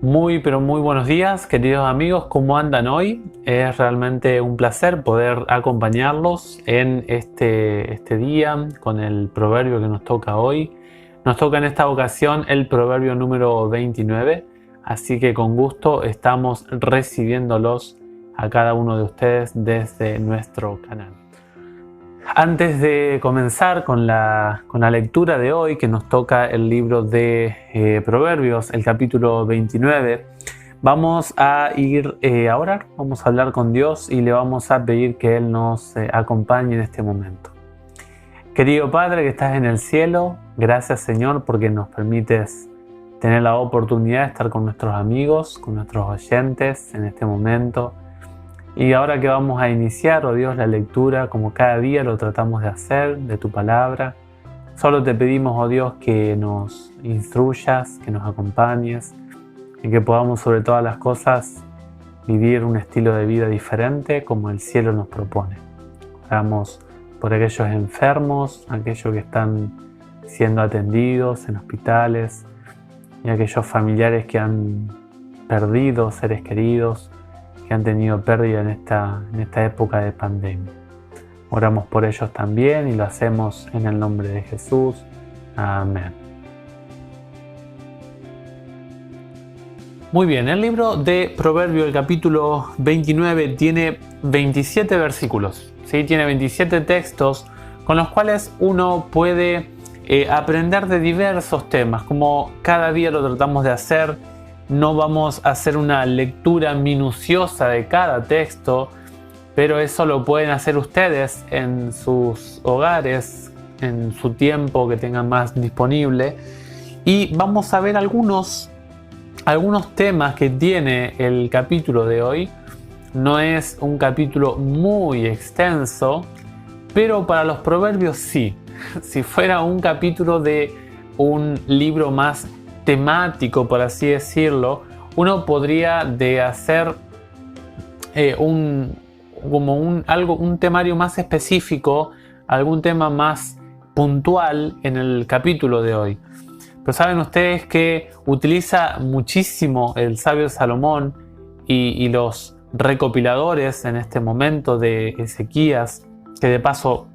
Muy, pero muy buenos días, queridos amigos. ¿Cómo andan hoy? Es realmente un placer poder acompañarlos en este día con el proverbio que nos toca hoy. Nos toca en esta ocasión el proverbio número 29, así que con gusto estamos recibiéndolos a cada uno de ustedes desde nuestro canal. Antes de comenzar con la lectura de hoy, que nos toca el libro de Proverbios, el capítulo 29, vamos a ir a orar, vamos a hablar con Dios y le vamos a pedir que Él nos acompañe en este momento. Querido Padre que estás en el cielo, gracias Señor porque nos permites tener la oportunidad de estar con nuestros amigos, con nuestros oyentes en este momento. Y ahora que vamos a iniciar, oh Dios, la lectura, como cada día lo tratamos de hacer, de tu palabra, solo te pedimos, oh Dios, que nos instruyas, que nos acompañes y que podamos sobre todas las cosas vivir un estilo de vida diferente como el cielo nos propone. Oramos por aquellos enfermos, aquellos que están siendo atendidos en hospitales y aquellos familiares que han perdido seres queridos, que han tenido pérdida en esta época de pandemia. Oramos por ellos también y lo hacemos en el nombre de Jesús. Amén. Muy bien, el libro de Proverbios, el capítulo 29, tiene 27 versículos. ¿Sí? Tiene 27 textos con los cuales uno puede aprender de diversos temas, como cada día lo tratamos de hacer. No vamos a hacer una lectura minuciosa de cada texto, pero eso lo pueden hacer ustedes en sus hogares, en su tiempo que tengan más disponible. Y vamos a ver algunos temas que tiene el capítulo de hoy. No es un capítulo muy extenso, pero para los proverbios sí. Si fuera un capítulo de un libro más temático, por así decirlo, uno podría hacer un temario más específico, algún tema más puntual en el capítulo de hoy. Pero saben ustedes que utiliza muchísimo el sabio Salomón y los recopiladores en este momento de Ezequías, que de paso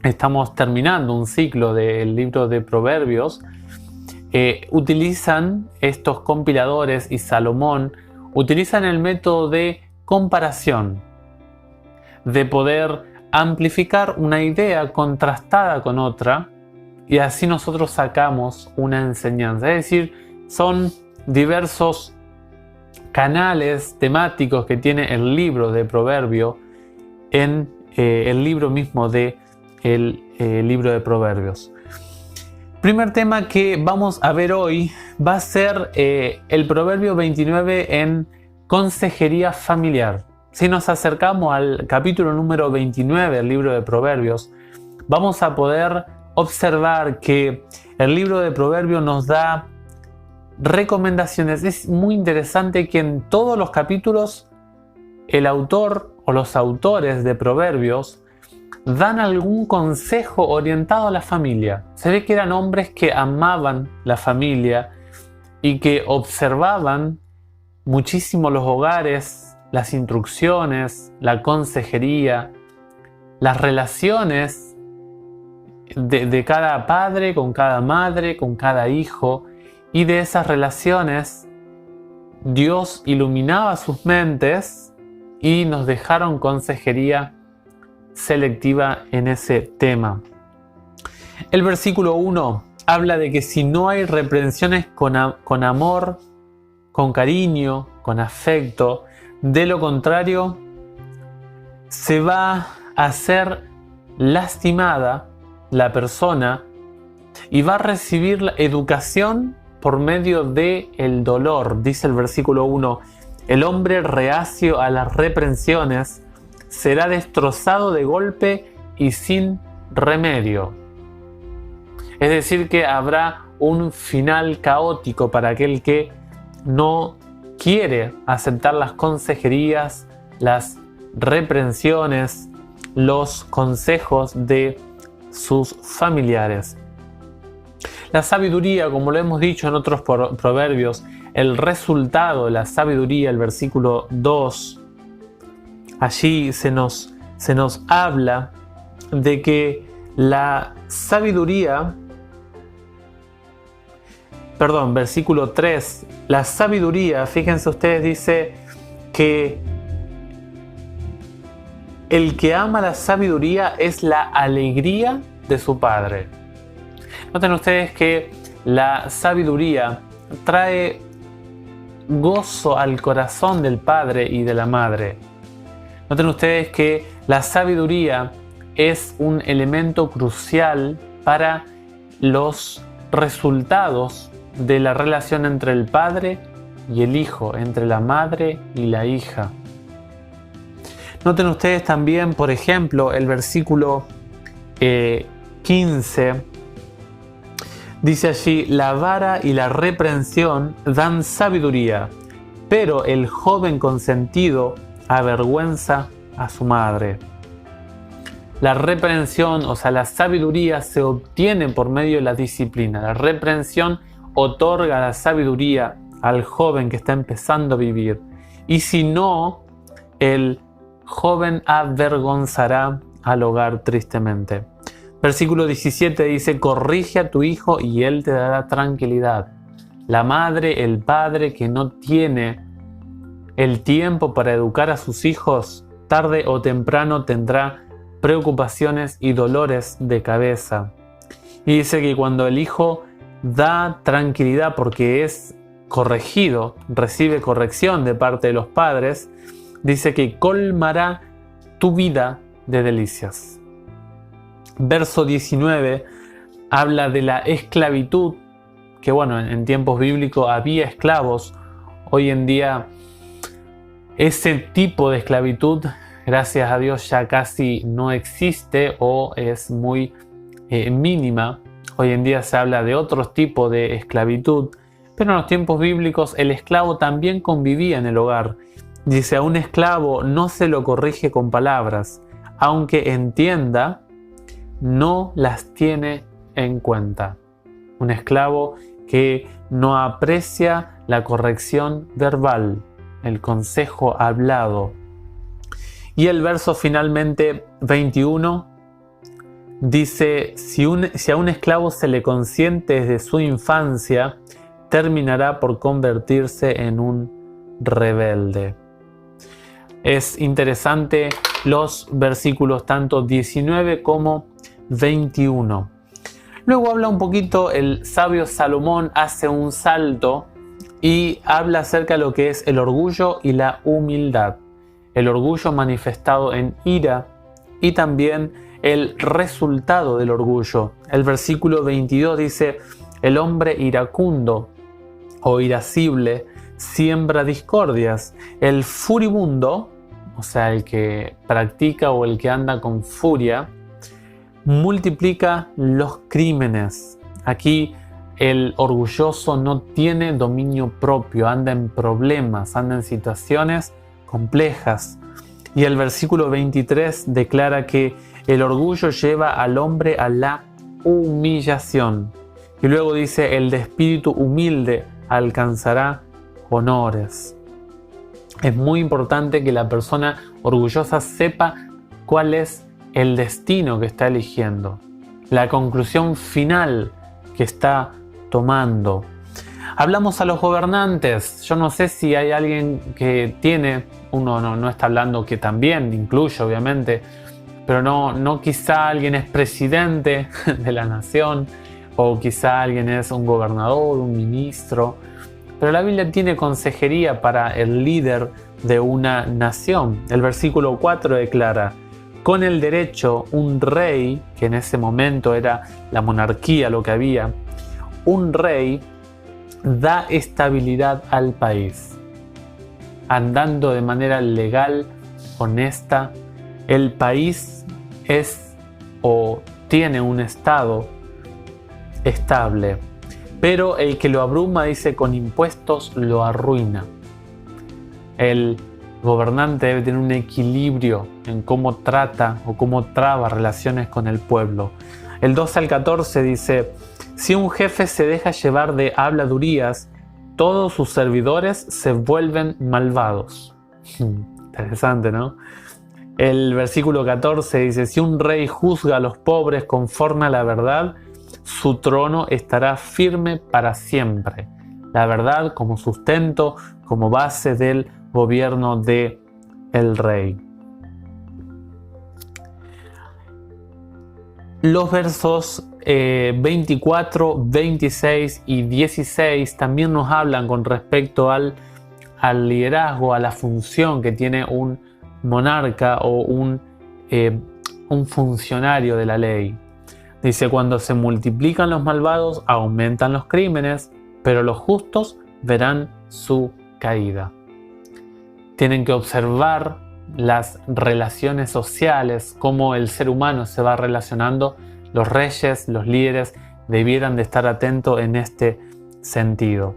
estamos terminando un ciclo del libro de Proverbios. Utilizan estos compiladores y Salomón utilizan el método de comparación, de poder amplificar una idea contrastada con otra y así nosotros sacamos una enseñanza. Es decir, son diversos canales temáticos que tiene el libro de Proverbios en el libro mismo de el libro de Proverbios. Primer tema que vamos a ver hoy va a ser el proverbio 29 en consejería familiar. Si nos acercamos al capítulo número 29 del libro de Proverbios, vamos a poder observar que el libro de Proverbios nos da recomendaciones. Es muy interesante que en todos los capítulos el autor o los autores de Proverbios dan algún consejo orientado a la familia. Se ve que eran hombres que amaban la familia y que observaban muchísimo los hogares, las instrucciones, la consejería, las relaciones de cada padre con cada madre, con cada hijo, y de esas relaciones Dios iluminaba sus mentes y nos dejaron consejería selectiva en ese tema. El versículo 1 habla de que si no hay reprensiones con amor, con cariño, con afecto, de lo contrario se va a ser lastimada la persona y va a recibir la educación por medio del dolor. Dice el versículo 1: el hombre reacio a las reprensiones será destrozado de golpe y sin remedio. Es decir, que habrá un final caótico para aquel que no quiere aceptar las consejerías, las reprensiones, los consejos de sus familiares. La sabiduría, como lo hemos dicho en otros proverbios, el resultado de la sabiduría, el versículo 2, allí se nos habla de que la sabiduría, versículo 3, la sabiduría, fíjense ustedes, dice que el que ama la sabiduría es la alegría de su padre. Noten ustedes que la sabiduría trae gozo al corazón del padre y de la madre. Noten ustedes que la sabiduría es un elemento crucial para los resultados de la relación entre el padre y el hijo, entre la madre y la hija. Noten ustedes también, por ejemplo, el versículo 15. Dice allí, la vara y la reprensión dan sabiduría, pero el joven consentido avergüenza a su madre. La reprensión, o sea, la sabiduría se obtiene por medio de la disciplina. La reprensión otorga la sabiduría al joven que está empezando a vivir. Y si no, el joven avergonzará al hogar tristemente. Versículo 17 dice, corrige a tu hijo y él te dará tranquilidad. La madre, el padre que no tiene el tiempo para educar a sus hijos, tarde o temprano tendrá preocupaciones y dolores de cabeza. Y dice que cuando el hijo da tranquilidad porque es corregido, recibe corrección de parte de los padres, dice que colmará tu vida de delicias. Verso 19 habla de la esclavitud, que bueno, en tiempos bíblicos había esclavos. Hoy en día ese tipo de esclavitud, gracias a Dios, ya casi no existe o es muy mínima. Hoy en día se habla de otro tipo de esclavitud, pero en los tiempos bíblicos el esclavo también convivía en el hogar. Dice, a un esclavo no se lo corrige con palabras, aunque entienda, no las tiene en cuenta. Un esclavo que no aprecia la corrección verbal, el consejo hablado. Y el verso finalmente 21 dice, si a un esclavo se le consiente desde su infancia, terminará por convertirse en un rebelde. Es interesante los versículos tanto 19 como 21. Luego habla un poquito, el sabio Salomón hace un salto y habla acerca de lo que es el orgullo y la humildad. El orgullo manifestado en ira y también el resultado del orgullo. El versículo 22 dice, el hombre iracundo o irascible siembra discordias. El furibundo, o sea, el que practica o el que anda con furia, multiplica los crímenes. Aquí el orgulloso no tiene dominio propio, anda en problemas, anda en situaciones complejas. Y el versículo 23 declara que el orgullo lleva al hombre a la humillación. Y luego dice, el de espíritu humilde alcanzará honores. Es muy importante que la persona orgullosa sepa cuál es el destino que está eligiendo, la conclusión final que está tomando. Hablamos a los gobernantes. Yo no sé si hay alguien que tiene, uno no está hablando, que también incluye obviamente, pero no quizá alguien es presidente de la nación o quizá alguien es un gobernador, un ministro, pero la Biblia tiene consejería para el líder de una nación. El versículo 4 declara, con el derecho, un rey, que en ese momento era la monarquía lo que había, un rey da estabilidad al país. Andando de manera legal, honesta, el país es o tiene un estado estable. Pero el que lo abruma, dice, con impuestos lo arruina. El gobernante debe tener un equilibrio en cómo trata o cómo traba relaciones con el pueblo. El 12 al 14 dice, Si un jefe se deja llevar de habladurías, todos sus servidores se vuelven malvados. Interesante, ¿no? El versículo 14 dice: si un rey juzga a los pobres conforme a la verdad, su trono estará firme para siempre. La verdad como sustento, como base del gobierno del rey. Los versos 24, 26 y 16 también nos hablan con respecto al liderazgo, a la función que tiene un monarca o un funcionario de la ley. Dice: cuando se multiplican los malvados, aumentan los crímenes, pero los justos verán su caída. Tienen que observar las relaciones sociales, cómo el ser humano se va relacionando. Los reyes, los líderes debieran de estar atentos en este sentido.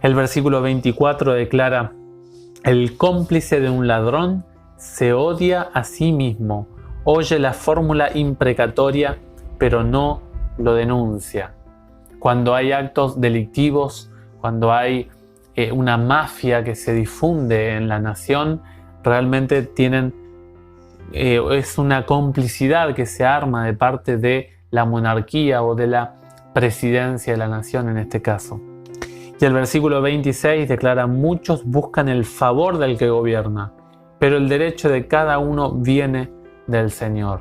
El versículo 24 declara: el cómplice de un ladrón se odia a sí mismo, oye la fórmula imprecatoria, pero no lo denuncia. Cuando hay actos delictivos, cuando hay una mafia que se difunde en la nación, realmente es una complicidad que se arma de parte de la monarquía o de la presidencia de la nación en este caso. Y el versículo 26 declara: muchos buscan el favor del que gobierna, pero el derecho de cada uno viene del Señor.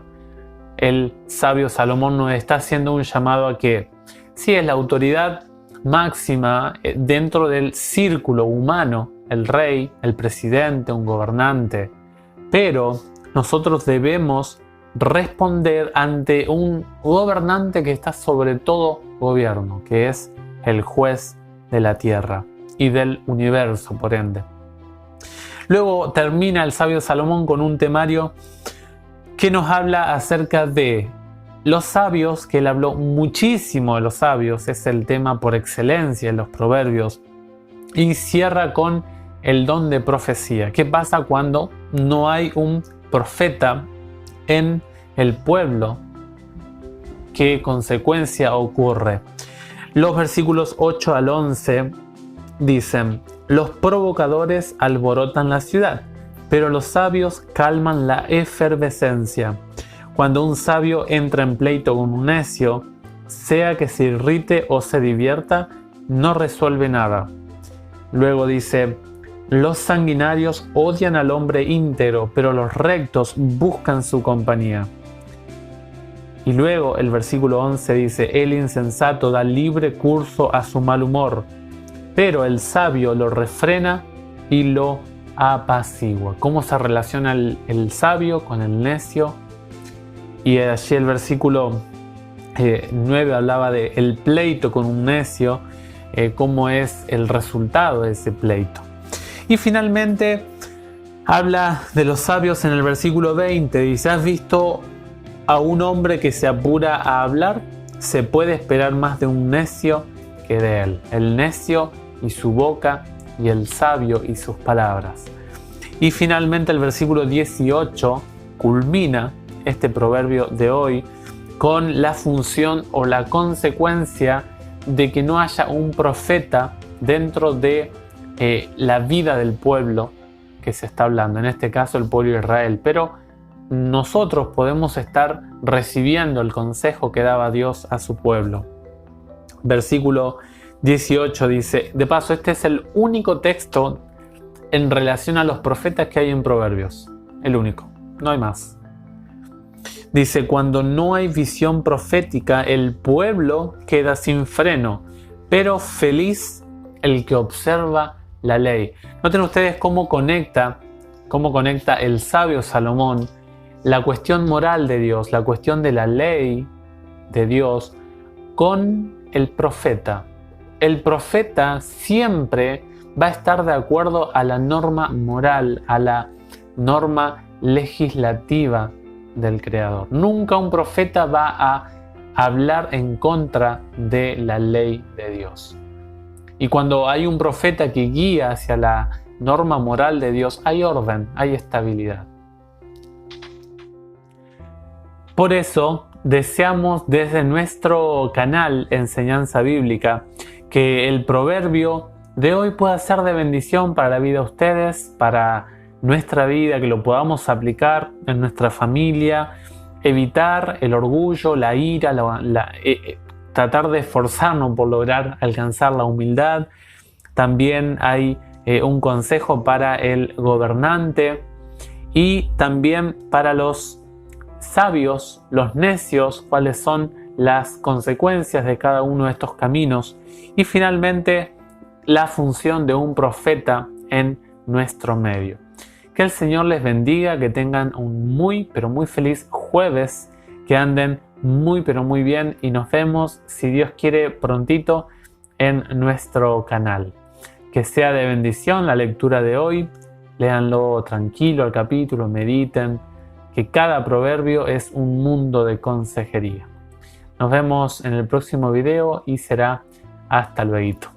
El sabio Salomón nos está haciendo un llamado a que sí es la autoridad máxima dentro del círculo humano, el rey, el presidente, un gobernante, pero nosotros debemos responder ante un gobernante que está sobre todo gobierno, que es el juez de la tierra y del universo, por ende. Luego termina el sabio Salomón con un temario que nos habla acerca de los sabios, que él habló muchísimo de los sabios, es el tema por excelencia en los proverbios, y cierra con el don de profecía. ¿Qué pasa cuando no hay un profeta en el pueblo? ¿Qué consecuencia ocurre? Los versículos 8 al 11 dicen: los provocadores alborotan la ciudad, pero los sabios calman la efervescencia. Cuando un sabio entra en pleito con un necio, sea que se irrite o se divierta, no resuelve nada. Luego dice: los sanguinarios odian al hombre íntegro, pero los rectos buscan su compañía. Y luego el versículo 11 dice: el insensato da libre curso a su mal humor, pero el sabio lo refrena y lo apacigua. ¿Cómo se relaciona el sabio con el necio? Y allí el versículo 9 hablaba de el pleito con un necio, cómo es el resultado de ese pleito. Y finalmente habla de los sabios en el versículo 20. Dice: ¿has visto a un hombre que se apura a hablar? Se puede esperar más de un necio que de él. El necio y su boca, y el sabio y sus palabras. Y finalmente el versículo 18 culmina este proverbio de hoy con la función o la consecuencia de que no haya un profeta dentro de la vida del pueblo que se está hablando, en este caso el pueblo de Israel. Pero nosotros podemos estar recibiendo el consejo que daba Dios a su pueblo. Versículo 18 dice: de paso, este es el único texto en relación a los profetas que hay en Proverbios. El único, no hay más. Dice: cuando no hay visión profética, el pueblo queda sin freno, pero feliz el que observa la ley. Noten ustedes cómo conecta el sabio Salomón la cuestión moral de Dios, la cuestión de la ley de Dios, con el profeta. El profeta siempre va a estar de acuerdo a la norma moral, a la norma legislativa del Creador. Nunca un profeta va a hablar en contra de la ley de Dios. Y cuando hay un profeta que guía hacia la norma moral de Dios, hay orden, hay estabilidad. Por eso deseamos desde nuestro canal Enseñanza Bíblica que el proverbio de hoy pueda ser de bendición para la vida de ustedes, para nuestra vida, que lo podamos aplicar en nuestra familia, evitar el orgullo, la ira, tratar de esforzarnos por lograr alcanzar la humildad. También hay un consejo para el gobernante y también para los sabios, los necios, cuáles son las consecuencias de cada uno de estos caminos. Y finalmente, la función de un profeta en nuestro medio. Que el Señor les bendiga, que tengan un muy, pero muy feliz jueves, que anden muy, pero muy bien y nos vemos, si Dios quiere, prontito en nuestro canal. Que sea de bendición la lectura de hoy, léanlo tranquilo el capítulo, mediten, que cada proverbio es un mundo de consejería. Nos vemos en el próximo video y será hasta luego.